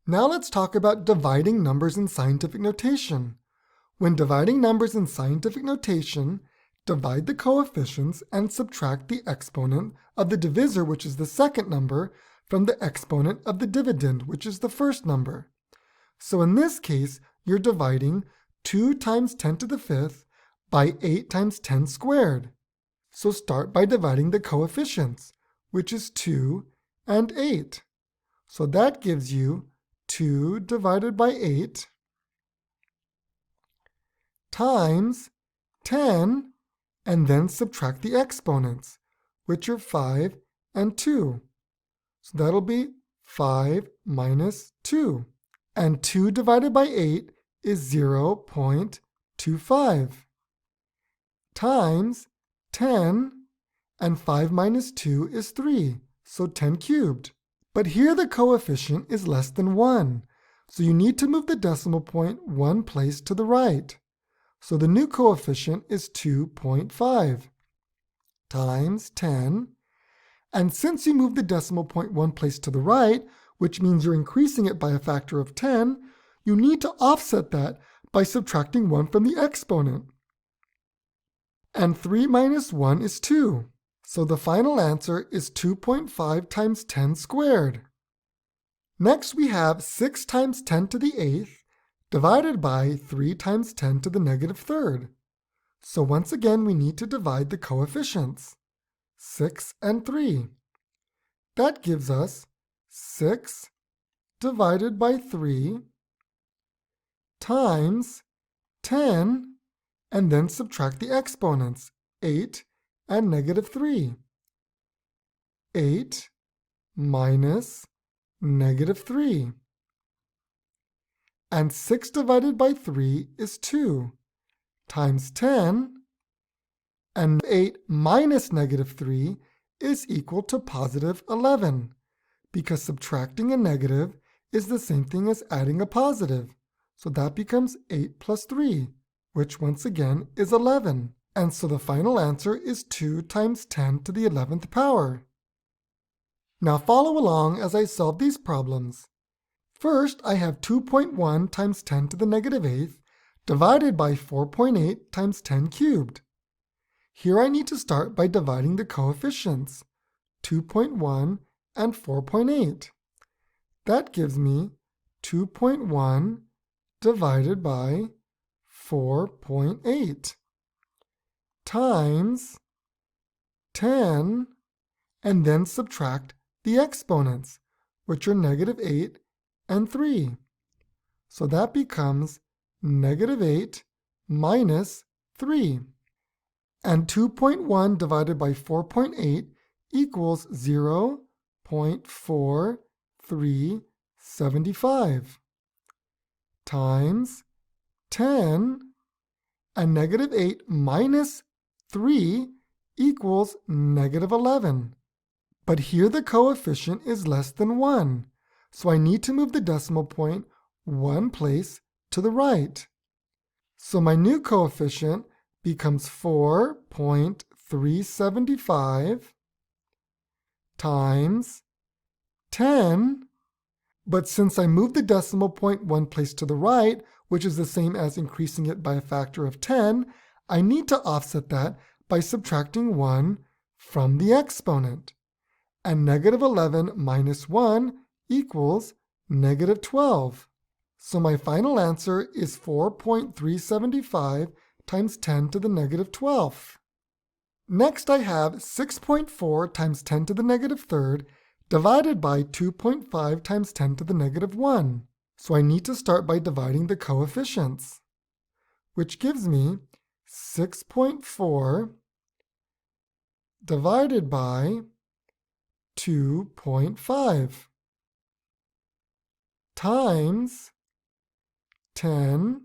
Now let's talk about dividing numbers in scientific notation. When dividing numbers in scientific notation, divide the coefficients and subtract the exponent of the divisor, which is the second number, from the exponent of the dividend, which is the first number. So in this case, you're dividing 2 times 10 to the fifth by 8 times 10 squared. So start by dividing the coefficients, which is 2 and 8. So that gives you 2 divided by 8 times 10, and then subtract the exponents, which are 5 and 2. So that'll be 5 minus 2. And 2 divided by 8 is 0.25 times 10, and 5 minus 2 is 3, so 10 cubed. But here the coefficient is less than 1, so you need to move the decimal point one place to the right. So the new coefficient is 2.5 times 10, and since you moved the decimal point one place to the right, which means you're increasing it by a factor of 10, you need to offset that by subtracting 1 from the exponent. And 3 minus 1 is 2. So the final answer is 2.5 times 10 squared. Next we have 6 times 10 to the 8th divided by 3 times 10 to the negative third. So once again we need to divide the coefficients, 6 and 3. That gives us 6 divided by 3 times 10, and then subtract the exponents, 8 and negative 3. 8 minus negative 3. And 6 divided by 3 is 2, times 10, and 8 minus negative 3 is equal to positive 11, because subtracting a negative is the same thing as adding a positive. So that becomes 8 plus 3, which once again is 11. And so the final answer is 2 times 10 to the 11th power. Now follow along as I solve these problems. First, I have 2.1 times 10 to the negative 8th divided by 4.8 times 10 cubed. Here I need to start by dividing the coefficients, 2.1 and 4.8. That gives me 2.1 divided by 4.8 times 10, and then subtract the exponents, which are negative 8 and 3. So that becomes negative 8 minus 3. And 2.1 divided by 4.8 equals 0.4375 times 10, and negative 8 minus 3 equals negative 11. But here the coefficient is less than 1, so I need to move the decimal point one place to the right. So my new coefficient becomes 4.375 times 10, but since I moved the decimal point one place to the right, which is the same as increasing it by a factor of 10, I need to offset that by subtracting 1 from the exponent. And negative 11 minus 1 equals negative 12. So my final answer is 4.375 times 10 to the negative 12th. Next I have 6.4 times 10 to the negative third divided by 2.5 times 10 to the negative 1. So I need to start by dividing the coefficients, which gives me 6.4 divided by 2.5 times 10,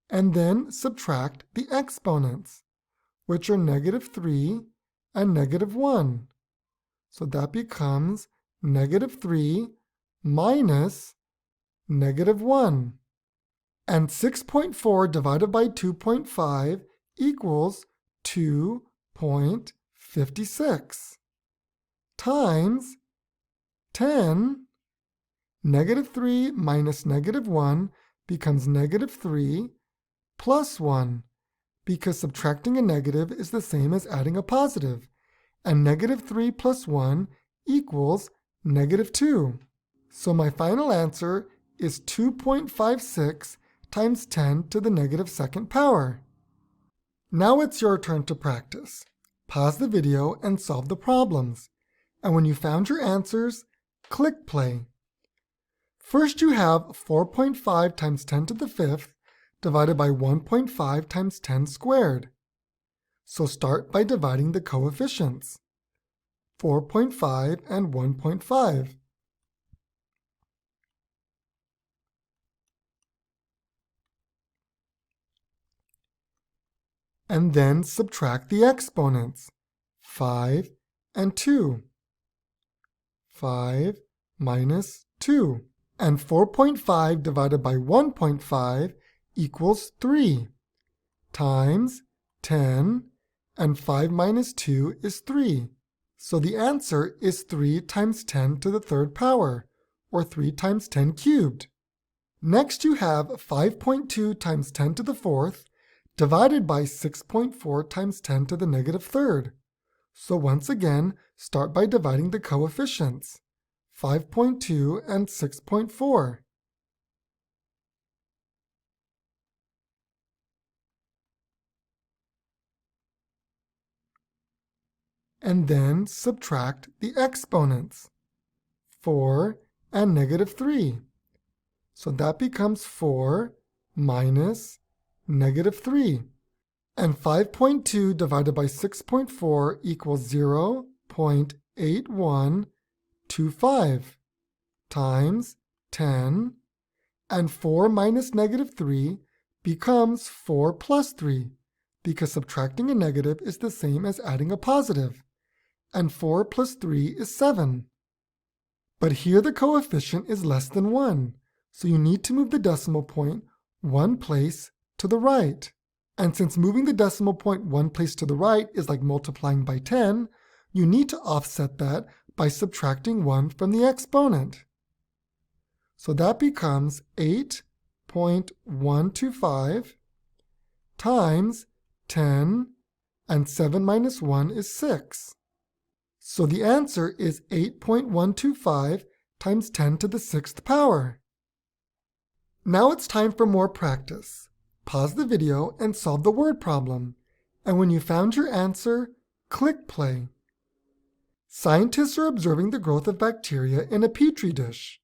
and then subtract the exponents, which are negative 3 and negative 1. So that becomes negative 3 minus negative 1. And 6.4 divided by 2.5 equals 2.56 times 10, Negative 3 minus negative 1 becomes negative 3 plus 1, because subtracting a negative is the same as adding a positive, and negative 3 plus 1 equals negative 2. So my final answer is 2.56 times 10 to the negative second power. Now it's your turn to practice. Pause the video and solve the problems. And when you found your answers, click play. First you have 4.5 times 10 to the fifth divided by 1.5 times 10 squared. So start by dividing the coefficients, 4.5 and 1.5. And then subtract the exponents, 5 and 2. 5 minus 2. And 4.5 divided by 1.5 equals 3, times 10, and 5 minus 2 is 3. So the answer is 3 times 10 to the third power, or 3 times 10 cubed. Next you have 5.2 times 10 to the fourth divided by 6.4 times 10 to the negative third. So once again, start by dividing the coefficients, 5.2 and 6.4. And then subtract the exponents, 4 and negative 3. So that becomes 4 minus negative 3. And 5.2 divided by 6.4 equals 0.8125 times 10, and 4 minus negative 3 becomes 4 plus 3, because subtracting a negative is the same as adding a positive, and 4 plus 3 is 7. But here the coefficient is less than 1, so you need to move the decimal point one place to the right. And since moving the decimal point one place to the right is like multiplying by 10, you need to offset that by subtracting 1 from the exponent. So that becomes 8.125 times 10, and 7 minus 1 is 6. So the answer is 8.125 times 10 to the sixth power. Now it's time for more practice. Pause the video and solve the word problem. And when you found your answer, click play. Scientists are observing the growth of bacteria in a petri dish.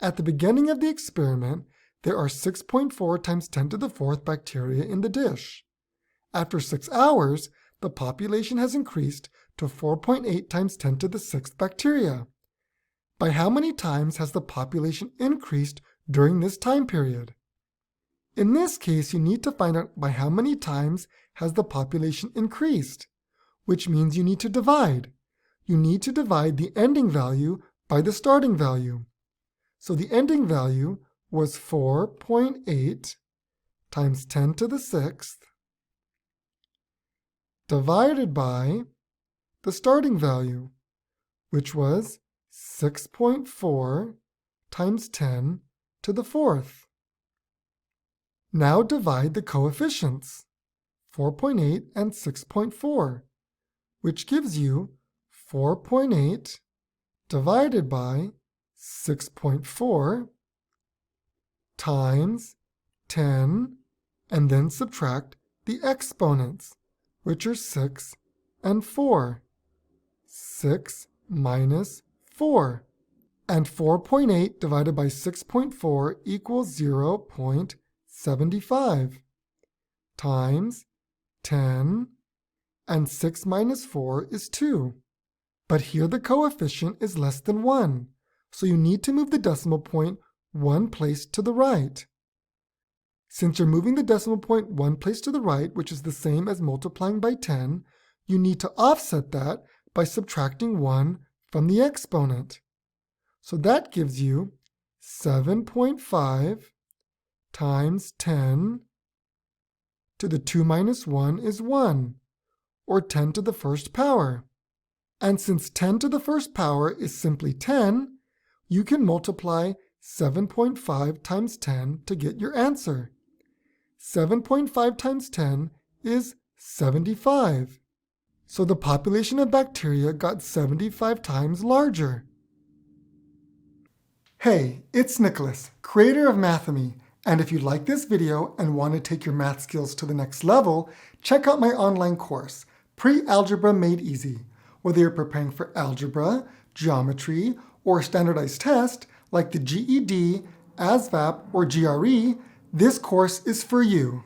At the beginning of the experiment, there are 6.4 times 10 to the fourth bacteria in the dish. After 6 hours, the population has increased to 4.8 times 10 to the sixth bacteria. By how many times has the population increased during this time period? In this case, you need to find out by how many times has the population increased, which means you need to divide. You need to divide the ending value by the starting value. So the ending value was 4.8 times 10 to the sixth divided by the starting value, which was 6.4 times 10 to the fourth. Now divide the coefficients, 4.8 and 6.4, which gives you 4.8 divided by 6.4 times 10, and then subtract the exponents, which are 6 and 4. 6 minus 4. And 4.8 divided by 6.4 equals 0.75 times 10, and 6 minus 4 is 2. But here the coefficient is less than 1, so you need to move the decimal point one place to the right. Since you're moving the decimal point one place to the right, which is the same as multiplying by 10, you need to offset that by subtracting 1 from the exponent. So that gives you 7.5 times 10 to the 2 minus 1 is 1, or 10 to the first power. And since 10 to the first power is simply 10, you can multiply 7.5 times 10 to get your answer. 7.5 times 10 is 75. So the population of bacteria got 75 times larger. Hey, it's Nicholas, creator of Mathemy, and if you like this video and want to take your math skills to the next level, check out my online course, Pre-Algebra Made Easy. Whether you're preparing for algebra, geometry, or a standardized test like the GED, ASVAB, or GRE, this course is for you.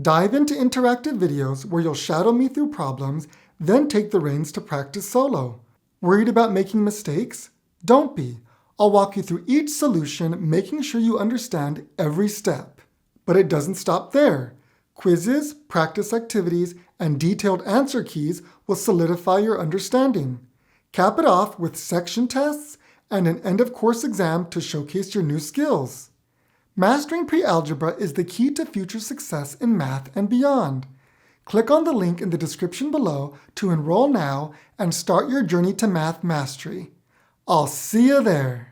Dive into interactive videos where you'll shadow me through problems, then take the reins to practice solo. Worried about making mistakes? Don't be. I'll walk you through each solution, making sure you understand every step. But it doesn't stop there. Quizzes, practice activities, and detailed answer keys will solidify your understanding. Cap it off with section tests and an end-of-course exam to showcase your new skills. Mastering pre-algebra is the key to future success in math and beyond. Click on the link in the description below to enroll now and start your journey to math mastery. I'll see you there.